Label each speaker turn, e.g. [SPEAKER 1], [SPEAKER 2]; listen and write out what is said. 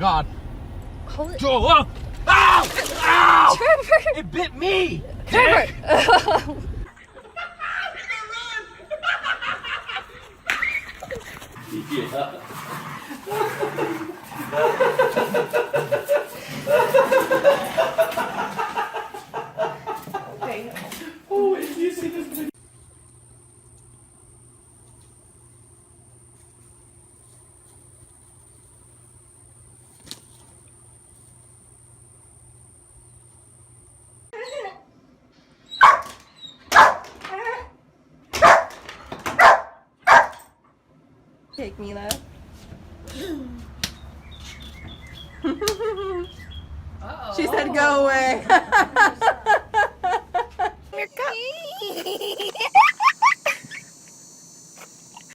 [SPEAKER 1] God.
[SPEAKER 2] Hold it.
[SPEAKER 1] Oh, oh. Ow! Ow!
[SPEAKER 2] Trevor!
[SPEAKER 1] It bit me!
[SPEAKER 2] Trevor!
[SPEAKER 1] Yeah.
[SPEAKER 2] Okay.
[SPEAKER 1] Oh, if you see this video.
[SPEAKER 2] Take Mila.
[SPEAKER 3] Uh-oh.
[SPEAKER 2] She said go away.
[SPEAKER 3] Your cup.